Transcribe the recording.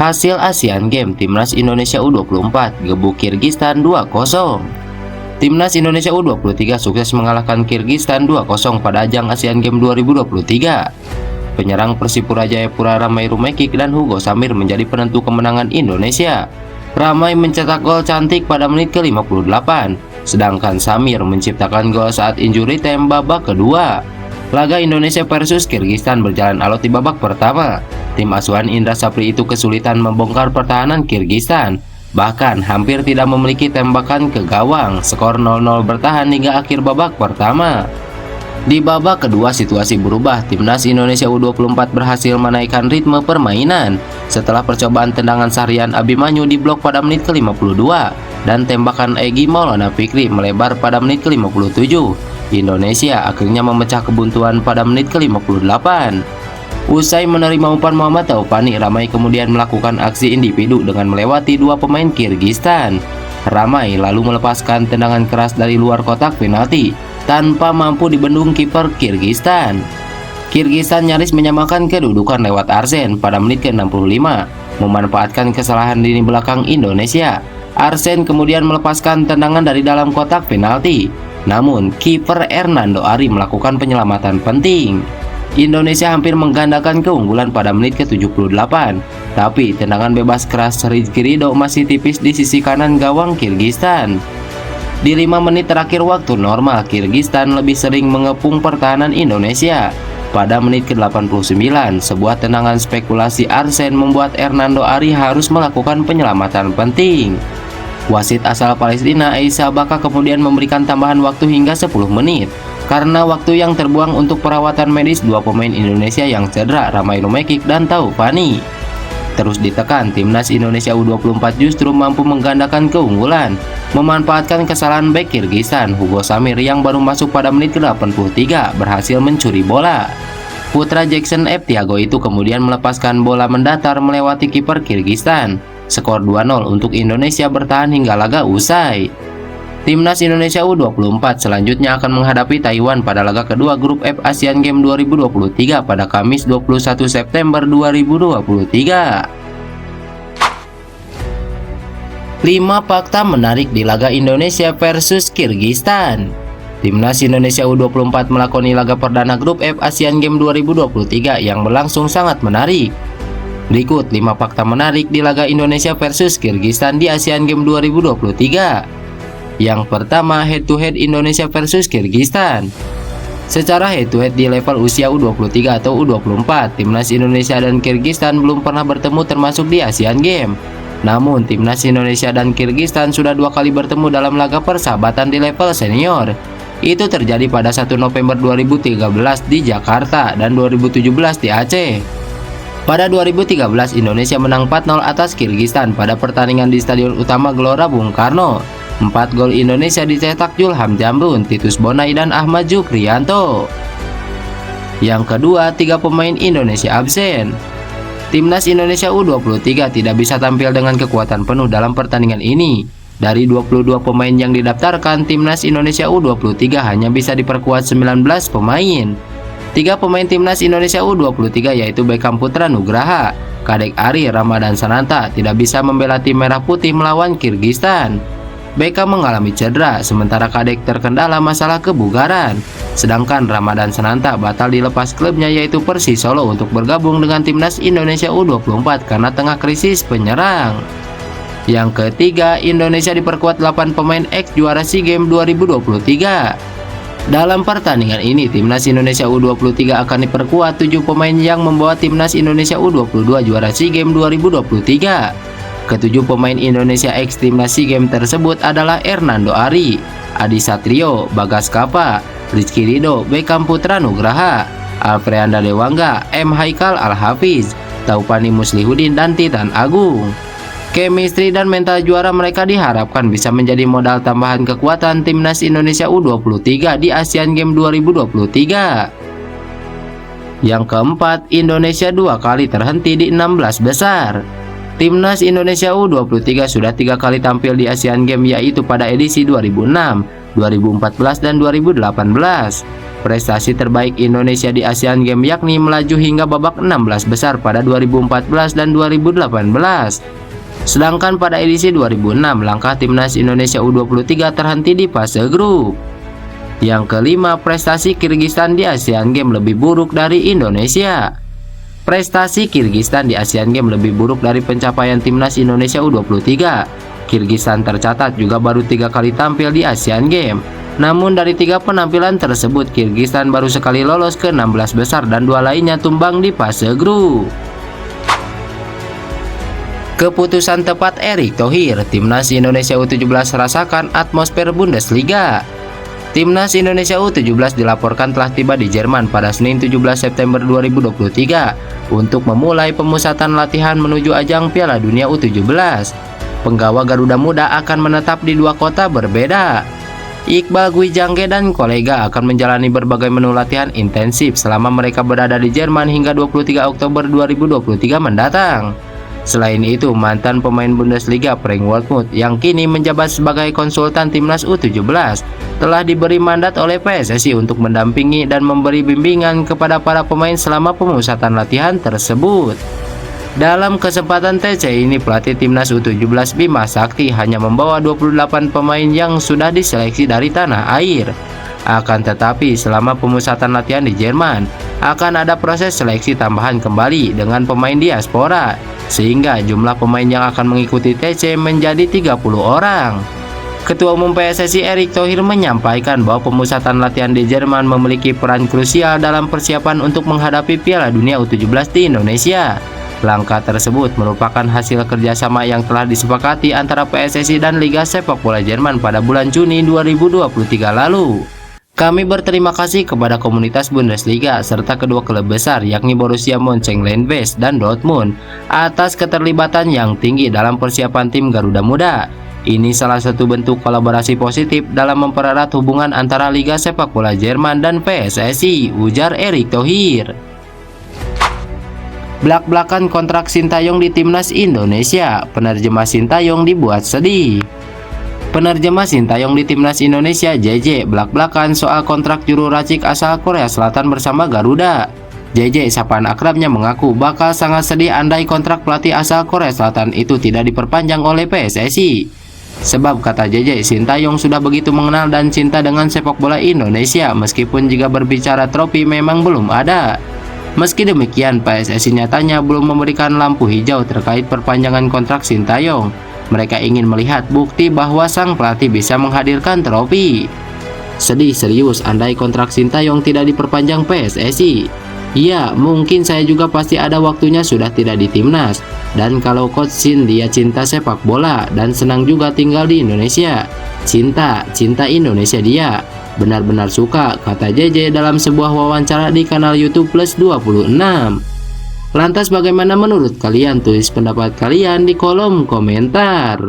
Hasil Asian Games, Timnas Indonesia U24 gebuk Kirgistan 2-0. Timnas Indonesia U23 sukses mengalahkan Kirgistan 2-0 pada ajang Asian Games 2023. Penyerang Persipura Jayapura Ramai Rumekik dan Hugo Samir menjadi penentu kemenangan Indonesia. Ramai mencetak gol cantik pada menit ke-58, sedangkan Samir menciptakan gol saat injury time babak kedua. Laga Indonesia versus Kirgistan berjalan alot di babak pertama. Tim asuhan Indra Sapri itu kesulitan membongkar pertahanan Kirgistan, bahkan hampir tidak memiliki tembakan ke gawang. Skor 0-0 bertahan hingga akhir babak pertama. Di babak kedua situasi berubah. Timnas Indonesia U24 berhasil menaikkan ritme permainan setelah percobaan tendangan Sahrian Abimanyu di blok pada menit ke-52 dan tembakan Egy Maulana Fikri melebar pada menit ke-57. Indonesia akhirnya memecah kebuntuan pada menit ke-58. Usai menerima umpan Muhammad Taufani, Ramai kemudian melakukan aksi individu dengan melewati dua pemain Kirgistan. Ramai lalu melepaskan tendangan keras dari luar kotak penalti tanpa mampu dibendung kiper Kirgistan. Kirgistan nyaris menyamakan kedudukan lewat Arsen pada menit ke-65, memanfaatkan kesalahan lini belakang Indonesia. Arsen kemudian melepaskan tendangan dari dalam kotak penalti, namun kiper Hernando Ari melakukan penyelamatan penting. Indonesia hampir menggandakan keunggulan pada menit ke-78, tapi tendangan bebas keras Rizky Ridho masih tipis di sisi kanan gawang Kirgistan. Di 5 menit terakhir waktu normal, Kirgistan lebih sering mengepung pertahanan Indonesia. Pada menit ke-89, sebuah tendangan spekulasi Arsen membuat Hernando Ari harus melakukan penyelamatan penting. Wasit asal Palestina Aisa Baka kemudian memberikan tambahan waktu hingga 10 menit. Karena waktu yang terbuang untuk perawatan medis dua pemain Indonesia yang cedera, Ramai Rumekik dan Taufani. Terus ditekan, Timnas Indonesia U24 justru mampu menggandakan keunggulan, memanfaatkan kesalahan bek Kirgistan. Hugo Samir yang baru masuk pada menit ke-83 berhasil mencuri bola. Putra Jackson F. Tiago itu kemudian melepaskan bola mendatar melewati kiper Kirgistan. Skor 2-0 untuk Indonesia bertahan hingga laga usai. Timnas Indonesia U24 selanjutnya akan menghadapi Taiwan pada laga kedua grup F Asian Games 2023 pada Kamis 21 September 2023. 5 fakta menarik di laga Indonesia versus Kirgistan. Timnas Indonesia U24 melakoni laga perdana grup F Asian Games 2023 yang berlangsung sangat menarik. Berikut 5 fakta menarik di laga Indonesia versus Kirgistan di Asian Games 2023. Yang pertama, head to head Indonesia versus Kirgistan. Secara head to head di level usia U23 atau U24, Timnas Indonesia dan Kirgistan belum pernah bertemu termasuk di Asian Games. Namun, Timnas Indonesia dan Kirgistan sudah 2 kali bertemu dalam laga persahabatan di level senior. Itu terjadi pada 1 November 2013 di Jakarta dan 2017 di Aceh. Pada 2013, Indonesia menang 4-0 atas Kirgistan pada pertandingan di Stadion Utama Gelora Bung Karno. 4 gol Indonesia dicetak Julham Jamrun, Titus Bonai, dan Ahmad Jukrianto. Yang kedua, 3 pemain Indonesia absen. Timnas Indonesia U23 tidak bisa tampil dengan kekuatan penuh dalam pertandingan ini. Dari 22 pemain yang didaftarkan, Timnas Indonesia U23 hanya bisa diperkuat 19 pemain. 3 pemain Timnas Indonesia U23 yaitu Beckham Putra Nugraha, Kadek Ari, Ramadan Sananta tidak bisa membela tim merah putih melawan Kirgistan. Beckham mengalami cedera, sementara Kadek terkendala masalah kebugaran. Sedangkan Ramadan Sananta batal dilepas klubnya yaitu Persis Solo untuk bergabung dengan Timnas Indonesia U24 karena tengah krisis penyerang. Yang ketiga, Indonesia diperkuat 8 pemain ex juara SEA Games 2023. Dalam pertandingan ini, Timnas Indonesia U23 akan diperkuat 7 pemain yang membawa Timnas Indonesia U22 juara SEA Games 2023. Ketujuh pemain Indonesia ex Timnas SEA Games tersebut adalah Hernando Ari, Adi Satrio, Bagas Kapa, Rizky Ridho, Beckham Putra Nugraha, Alfreanda Dewangga, M. Haikal Al-Hafiz, Taufani Muslihudin, dan Titan Agung. Chemistry dan mental juara mereka diharapkan bisa menjadi modal tambahan kekuatan Timnas Indonesia U23 di Asian Games 2023. Yang keempat, Indonesia 2 kali terhenti di 16 besar. Timnas Indonesia U23 sudah 3 kali tampil di Asian Games yaitu pada edisi 2006, 2014, dan 2018. Prestasi terbaik Indonesia di Asian Games yakni melaju hingga babak 16 besar pada 2014 dan 2018. Sedangkan pada edisi 2006, langkah timnas Indonesia U23 terhenti di fase grup. Yang kelima, prestasi Kirgistan di Asian Games lebih buruk dari Indonesia. Prestasi Kirgistan di Asian Games lebih buruk dari pencapaian timnas Indonesia U23. Kirgistan tercatat juga baru 3 kali tampil di Asian Games. Namun dari 3 penampilan tersebut, Kirgistan baru sekali lolos ke 16 besar dan 2 lainnya tumbang di fase grup. Keputusan tepat Erick Thohir, timnas Indonesia U17 rasakan atmosfer Bundesliga. Timnas Indonesia U17 dilaporkan telah tiba di Jerman pada Senin 17 September 2023 untuk memulai pemusatan latihan menuju ajang Piala Dunia U17. Penggawa Garuda Muda akan menetap di 2 kota berbeda. Iqbal Gwijangge dan kolega akan menjalani berbagai menu latihan intensif selama mereka berada di Jerman hingga 23 Oktober 2023 mendatang. Selain itu, mantan pemain Bundesliga Frank Wormuth yang kini menjabat sebagai konsultan timnas U17 telah diberi mandat oleh PSSI untuk mendampingi dan memberi bimbingan kepada para pemain selama pemusatan latihan tersebut. Dalam kesempatan TC ini, pelatih timnas U17 Bima Sakti hanya membawa 28 pemain yang sudah diseleksi dari tanah air. Akan tetapi, selama pemusatan latihan di Jerman, akan ada proses seleksi tambahan kembali dengan pemain diaspora, sehingga jumlah pemain yang akan mengikuti TC menjadi 30 orang. Ketua Umum PSSI Erick Thohir menyampaikan bahwa pemusatan latihan di Jerman memiliki peran krusial dalam persiapan untuk menghadapi Piala Dunia U17 di Indonesia. Langkah tersebut merupakan hasil kerjasama yang telah disepakati antara PSSI dan Liga Sepak Bola Jerman pada bulan Juni 2023 lalu. Kami berterima kasih kepada komunitas Bundesliga serta kedua klub besar yakni Borussia Mönchengladbach dan Dortmund atas keterlibatan yang tinggi dalam persiapan tim Garuda Muda. Ini salah satu bentuk kolaborasi positif dalam mempererat hubungan antara Liga Sepak Bola Jerman dan PSSI, ujar Erick Thohir. Blak-blakan kontrak Sintayong di timnas Indonesia, penerjemah Sintayong dibuat sedih. Penerjemah Sintayong di timnas Indonesia JJ blak-blakan soal kontrak juru racik asal Korea Selatan bersama Garuda. JJ, sapaan akrabnya, mengaku bakal sangat sedih andai kontrak pelatih asal Korea Selatan itu tidak diperpanjang oleh PSSI. Sebab, kata JJ, Sintayong sudah begitu mengenal dan cinta dengan sepak bola Indonesia meskipun jika berbicara trofi memang belum ada. Meski demikian, PSSI nyatanya belum memberikan lampu hijau terkait perpanjangan kontrak Sintayong. Mereka ingin melihat bukti bahwa sang pelatih bisa menghadirkan trofi. Sedih serius andai kontrak Sintayong tidak diperpanjang PSSI. Ya, mungkin saya juga pasti ada waktunya sudah tidak di timnas. Dan kalau Coach Shin dia cinta sepak bola dan senang juga tinggal di Indonesia. Cinta Indonesia dia. Benar-benar suka, kata JJ dalam sebuah wawancara di kanal YouTube Plus 26. Lantas bagaimana menurut kalian? Tulis pendapat kalian di kolom komentar.